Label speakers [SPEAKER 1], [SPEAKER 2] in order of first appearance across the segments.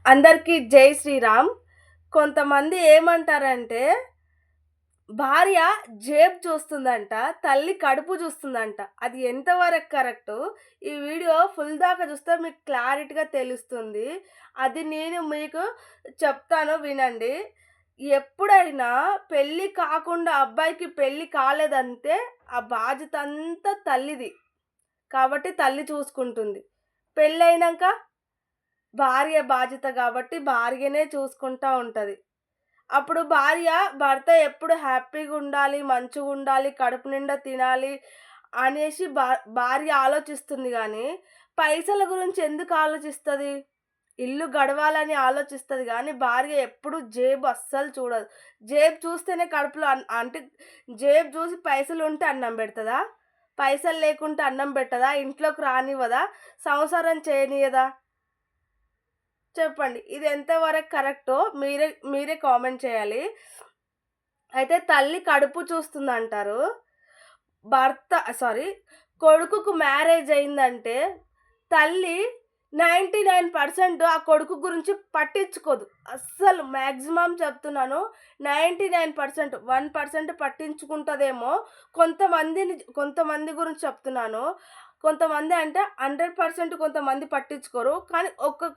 [SPEAKER 1] అందరికీ జై శ్రీరామ్. కొంతమంది ఏమంటారంటే, భార్య జేబు చూస్తుందంట, తల్లి కడుపు చూస్తుందంట. అది ఎంతవరకు కరెక్టు? ఈ వీడియో ఫుల్ దాకా చూస్తే మీకు క్లారిటీగా తెలుస్తుంది. అది నేను మీకు చెప్తాను వినండి. ఎప్పుడైనా పెళ్లి కాకుండా అబ్బాయికి పెళ్లి కాలేదంటే, ఆ బాధ్యత అంతా తల్లిది. కాబట్టి తల్లి చూసుకుంటుంది. పెళ్లయినంక భార్య బాధ్యత గాబట్టి భార్యనే చూసుకుంటా ఉంటది. అప్పుడు భర్త ఎప్పుడు హ్యాపీగుండాలి, మంచిగుండాలి, కడుపు నిండా తినాలి అనేసి భార్య ఆలోచిస్తుంది గానీ, పైసల గురించి ఎందుకు ఆలోచిస్తది? ఇల్లు గడవాలని ఆలోచిస్తది గానీ, భార్య ఎప్పుడు జేబు అస్సలు చూడదు. జేబు చూస్తేనే కడుపులో అంటే జేబు చూసి పైసలుంటే అన్నం బెడతదా? పైసలు లేకుంటే అన్నం బెట్టదా? ఇంట్లోకి రానివ్వదా? సంసారం చేయనీయదా? చెప్పండి. ఇది ఎంతవరకు కరెక్టో మీరే మీరే కామెంట్ చేయాలి. అయితే తల్లి కడుపు చూస్తుందంటారు. భర్త సారీ కొడుకుకు మ్యారేజ్ అయిందంటే తల్లి 99% ఆ కొడుకు గురించి పట్టించుకోదు. అస్సలు మాక్సిమం చెప్తున్నాను. 99% 1% పట్టించుకుంటదేమో. కొంతమంది గురించి చెప్తున్నాను. కొంతమంది అంటే 100% కొంతమంది పట్టించుకోరు. కానీ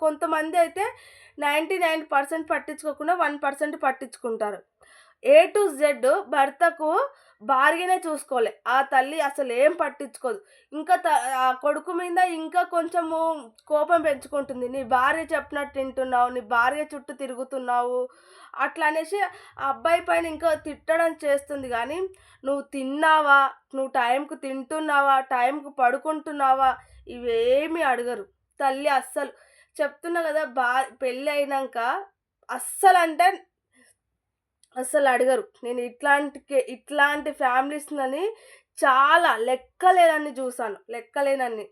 [SPEAKER 1] కొంతమంది అయితే 99% పట్టించుకోకుండా 1% పట్టించుకుంటారు. ఏ టు జెడ్ భర్తకు భార్యనే చూసుకోలే. ఆ తల్లి అసలేం పట్టించుకోదు. ఇంకా ఆ కొడుకు మీద ఇంకా కొంచెము కోపం పెంచుకుంటుంది. నీ భార్య చెప్పినట్టు వింటున్నావు, నీ భార్య చుట్టూ తిరుగుతున్నావు అట్లా అనేసి ఆ అబ్బాయి పైన ఇంకా తిట్టడం చేస్తుంది గానీ, నువ్వు తిన్నావా? నువ్వు టైంకి తింటున్నావా? టైంకి పడుకుంటున్నావా? ఇవేమీ అడగరు. తల్లి అస్సలు. చెప్తున్నా గదా! పెళ్ళయినంక అస్సలంటే అస్సలడగరు. నేను ఇట్లాంటి ఫ్యామిలీస్‌లని చాలా లెక్కలేనన్ని చూసాను. లెక్కలేనన్ని.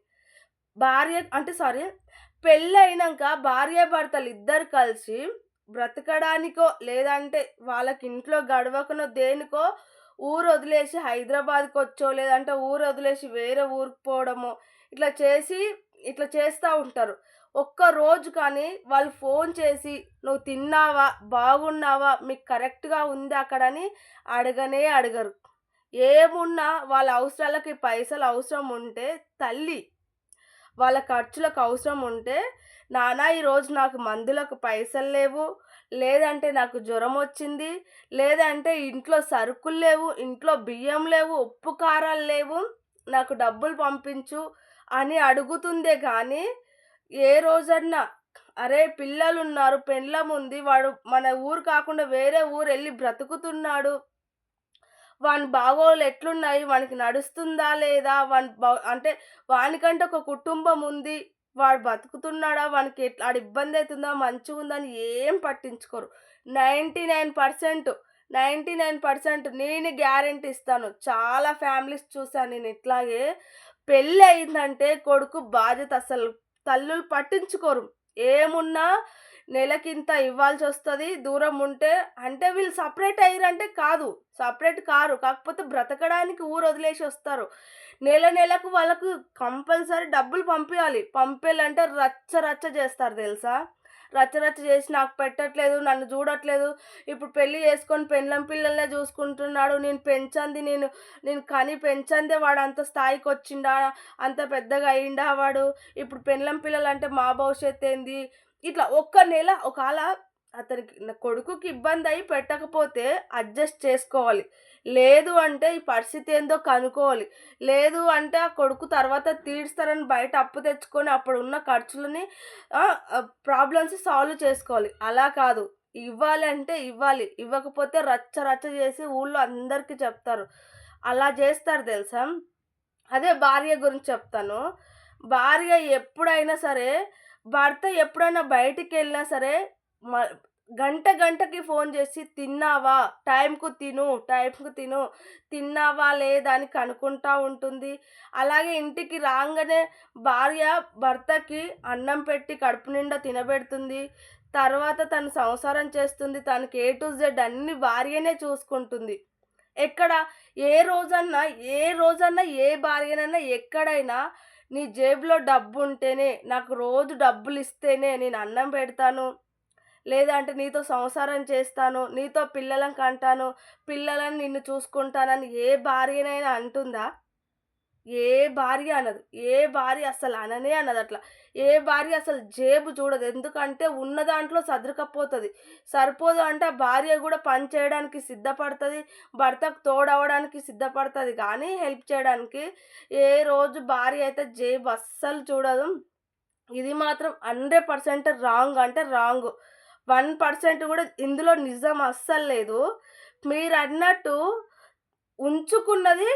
[SPEAKER 1] పెళ్ళయినంక భార్యాభర్తలిద్దరు కలిసి బ్రతకడానికో, లేదంటే వాళ్ళకి ఇంట్లో గడవకనో, దేనికో ఊరొదిలేసి హైదరాబాద్‌కొచ్చో, లేదంటే ఊరొదిలేసి వేరే ఊరికి పోవడమో, ఇట్లా చేస్తా ఉంటారు. ఒక్క రోజు కానీ వాళ్ళు ఫోన్ చేసి, "నువ్వు తిన్నావా? బాగున్నావా? మీకు కరెక్ట్‌గా ఉందా అక్కడని" అడగనే అడగరు. ఏమున్నా వాళ్ళ అవసరాలకి పైసలు అవసరం ఉంటే తల్లి వాళ్ళ ఖర్చులకు అవసరం ఉంటే, "నాన్న ఈరోజు నాకు మందులకు పైసలు లేవు, లేదంటే నాకు జ్వరమొచ్చింది, లేదంటే ఇంట్లో సరుకులు లేవు, ఇంట్లో బియ్యం లేవు, ఉప్పు కారాలు లేవు, నాకు డబ్బులు పంపించు" అని అడుగుతుందే గానీ, ఏ రోజన్నా అరే! పిల్లలున్నారు, పెండ్లముంది, వాడు మన ఊరు కాకుండా వేరే ఊరెళ్ళి బ్రతుకుతున్నాడు. వాని బాగోగులు ఎట్లున్నాయి? వానికి నడుస్తుందా లేదా? అంటే వానికంటే ఒక కుటుంబం ఉంది. వాడు బతుకుతున్నాడా? వానికి ఆడ ఇబ్బందయితుందా? మంచిగుందా? అని ఏం పట్టించుకోరు. 99% నేను గ్యారంటీ ఇస్తాను. చాలా ఫ్యామిలీస్ చూసాను నేను ఇట్లాగే. పెళ్లి అయిందంటే కొడుకు బాధ్యత అసలు తల్లులు పట్టించుకోరు. ఏమున్నా నెలకింత ఇవ్వాల్సొస్తది. దూరం ఉంటే అంటే వీళ్ళు సెపరేట్ అయ్యిరంటే కాదు. Separate car. కాకపోతే బ్రతకడానికి ఊరొదిలేసి ఒస్తారు. నెలకు వాళ్ళకు కంపల్సరీ డబ్బులు పంపియాలి. పంపియాలంటే రచ్చ రచ్చ చేస్తారు తెలుసా? రచ్చ రచ్చ చేసి నాకు పెట్టట్లేదు, నన్ను చూడట్లేదు. ఇప్పుడు పెళ్లి చేసుకొని పెండ్లం పిల్లలనే చూసుకుంటున్నాడు. నేను కని పెంచందే వాడు అంత స్థాయికొచ్చిండా? అంత పెద్దగా అయిండా వాడు? ఇప్పుడు పెండ్లం పిల్లలంటే మా భవిష్యత్తేంది? ఇట్లా ఒక్క నెల అతనికి నా కొడుకుకి ఇబ్బందయి పెట్టకపోతే అడ్జస్ట్ చేసుకోవాలి. లేదు అంటే ఈ పరిస్థితి ఏందో కనుక్కోవాలి. లేదు అంటే ఆ కొడుకు తర్వాత తీరుస్తారని బయట అప్పు తెచ్చుకొని అప్పుడున్న ఖర్చులని ప్రాబ్లమ్స్ సాల్వ్ చేసుకోవాలి. అలా కాదు. ఇవ్వాలి అంటే ఇవ్వాలి. ఇవ్వకపోతే రచ్చ రచ్చ చేసి ఊళ్ళో అందరికీ చెప్తారు. అలా చేస్తారు తెలుసా? అదే భార్య గురించి చెప్తాను. భార్య ఎప్పుడైనా సరే, భర్త ఎప్పుడైనా బయటికెళ్ళినా సరే మ గంటకి ఫోను చేసి "తిన్నావా? టైంకు తిను. తిన్నావా లేదా?" అని కనుక్కుంటా ఉంటుంది. అలాగే ఇంటికి రాంగానే భార్య భర్తకి అన్నం పెట్టి కడుపు నిండా తినబెడుతుంది. తర్వాత తను సంసారం చేస్తుంది. తనకి ఏ టు జెడ్ అన్నీ భార్యనే చూసుకుంటుంది. ఎక్కడ ఏ రోజన్నా ఏ భార్యనైనా ఎక్కడైనా నీ జేబులో డబ్బుంటేనే, నాకు రోజు డబ్బులిస్తేనే నేను అన్నం పెడతాను, లేదంటే నీతో సంసారం చేస్తాను, నీతో పిల్లలను కంటాను, పిల్లలని నిన్ను చూసుకుంటానని ఏ భార్యనైనా అంటుందా? ఏ భార్య అనదు. ఏ భార్య అస్సలు అననే అనదట్లా. ఏ భార్య అసలు జేబు చూడదు. ఎందుకంటే ఉన్న దాంట్లో సర్దుకపోతది. సరిపోదు అంటే ఆ భార్య గూడా పని చేయడానికి సిద్ధపడతది. భర్తకు తోడవ్వడానికి సిద్ధపడతది కానీ హెల్ప్ చేయడానికి. ఏ రోజు భార్య అయితే జేబు అస్సలు చూడదు. ఇది మాత్రం 100% రాంగ్ అంటే రాంగు. 1% గూడా ఇందులో నిజం అస్సలు లేదు. మీరన్నట్టు ఉంచుకున్నది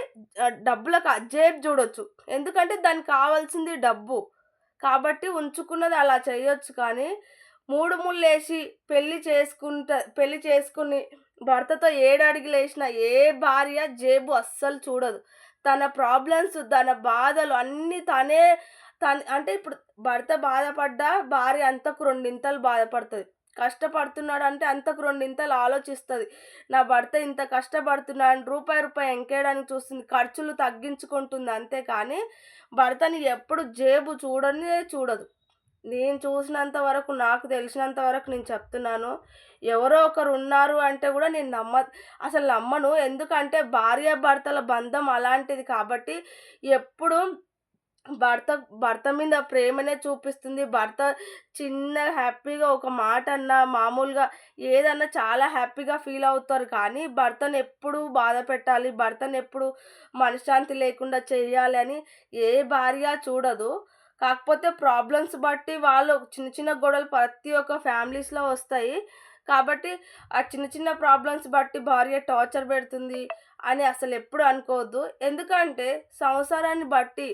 [SPEAKER 1] జేబు జూడొచ్చు. ఎందుకంటే దానికి కావాల్సింది డబ్బు. కాబట్టి ఉంచుకున్నది అలా చేయొచ్చు కానీ, మూడు ముళ్ళేసి పెళ్లి చేసుకొని భర్తతో ఏడడుగులేసిన ఏ భార్య జేబు అస్సలు చూడదు. తన ప్రాబ్లమ్స్, తన బాధలు అన్నీ అంటే ఇప్పుడు భర్త బాధపడ్డా భార్య అంతకు రెండింతలు బాధపడతది. కష్టపడుతున్నాడంటే అంతకు రెండింతలు ఆలోచిస్తది. నా భర్త ఇంత కష్టపడుతున్నాడు రూపాయి, రూపాయి ఎంకేయడానికి చూస్తుంది. ఖర్చులు తగ్గించుకుంటుంది అంతే కానీ, భర్తని ఎప్పుడు జేబు చూడనే చూడదు. నేను చూసినంత వరకు, నాకు తెలిసినంత వరకు నేను చెప్తున్నాను. ఎవరో ఒకరు ఉన్నారు అంటే గూడా నేను అసలు నమ్మను. ఎందుకంటే భార్యాభర్తల బంధం అలాంటిది కాబట్టి ఎప్పుడు భర్త భర్త మీద ప్రేమనే చూపిస్తుంది. భర్త చిన్నగా హ్యాపీగా ఒక మాట అన్నా, మామూలుగా ఏదన్నా చాలా హ్యాపీగా ఫీల్ అవుతారు కానీ, భర్తనెప్పుడు బాధ పెట్టాలి, భర్తనెప్పుడు మనశ్శాంతి లేకుండా చెయ్యాలి అని ఏ భార్య చూడదు. కాకపోతే ప్రాబ్లమ్స్ బట్టి వాళ్ళు చిన్న చిన్న గొడవలు ప్రతి ఒక్క ఫ్యామిలీస్‌లో వస్తాయి. కాబట్టి ఆ చిన్న చిన్న ప్రాబ్లమ్స్ బట్టి భార్య టార్చర్ పెడుతుంది అని అసలెప్పుడు అనుకోవద్దు. ఎందుకంటే సంసారాన్ని బట్టి,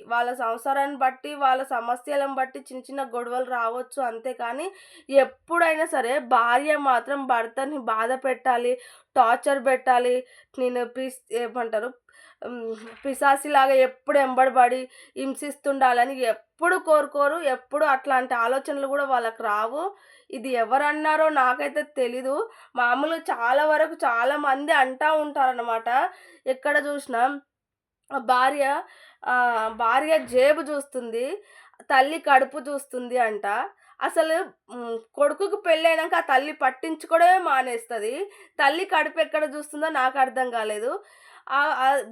[SPEAKER 1] వాళ్ళ సమస్యలను బట్టి చిన్న చిన్న గొడవలు రావచ్చు అంతే కానీ, ఎప్పుడైనా సరే భార్య మాత్రం భర్తని బాధ పెట్టాలి, టార్చర్ పెట్టాలి, నేను ఏమంటారు పిశాసిలాగా ఎప్పుడు ఎంబడబడి హింసిస్తుండాలని ఎప్పుడు కోరుకోరు. ఎప్పుడు అట్లాంటి ఆలోచనలు గూడా వాళ్ళకి రావు. ఇది ఎవరన్నారో నాకైతే తెలీదు. మామూలుగా చాలా వరకు చాలామంది అంటా ఉంటారనమాట. ఎక్కడ చూసినా భార్య భార్య జేబు జూస్తుంది, తల్లి కడుపు జూస్తుంది అంట. అసలు కొడుకుకి పెళ్ళైనంక ఆ తల్లి పట్టించుకోవడమే మానేస్తది. తల్లి కడుపు ఎక్కడ జూస్తుందో నాకు అర్థం కాలేదు.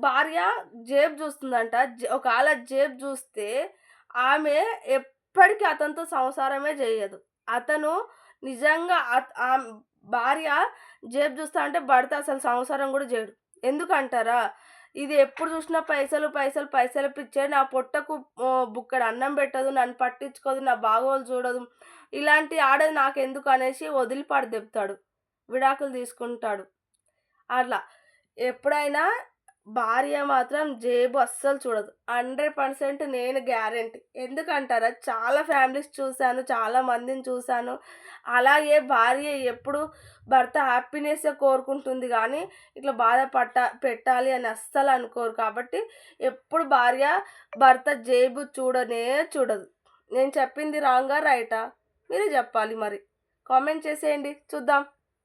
[SPEAKER 1] భార్య జేబు జూస్తుందంట. ఒకవేళ జేబు జూస్తే ఆమె ఎప్పటికి అతనితో సంసారమే జేయదు. అతను నిజంగా భార్య జేబు జూస్తా అంటే భర్త అసలు సంసారం గూడా జేయడు. ఎందుకంటారా? ఇది ఎప్పుడు జూసినా పైసలు, పైసలు, పైసలు పిచ్చే. నా పొట్టకు బుక్కడు అన్నం పెట్టదు, నన్ను పట్టించుకోదు, నా బాగోగులు చూడదు. ఇలాంటి ఆడది నాకెందుకు అనేసి వదిలిపడదెబుతాడు. విడాకులు తీసుకుంటాడు. అట్లా ఎప్పుడైనా భార్య మాత్రం జేబు అస్సలు చూడదు. 100% నేను గ్యారంటీ. ఎందుకంటారా? చాలా ఫ్యామిలీస్ చూశాను, చాలా మందిని చూశాను. అలాగే భార్య ఎప్పుడు భర్త హ్యాపీనెస్సే కోరుకుంటుంది గానీ, ఇట్లా పెట్టాలి అని అస్సలు అనుకోరు. కాబట్టి ఎప్పుడు భార్య భర్త జేబు చూడనే చూడదు. నేను చెప్పింది రాంగా? రైటా? మీరే చెప్పాలి మరి. కామెంట్ చేసేయండి చూద్దాం.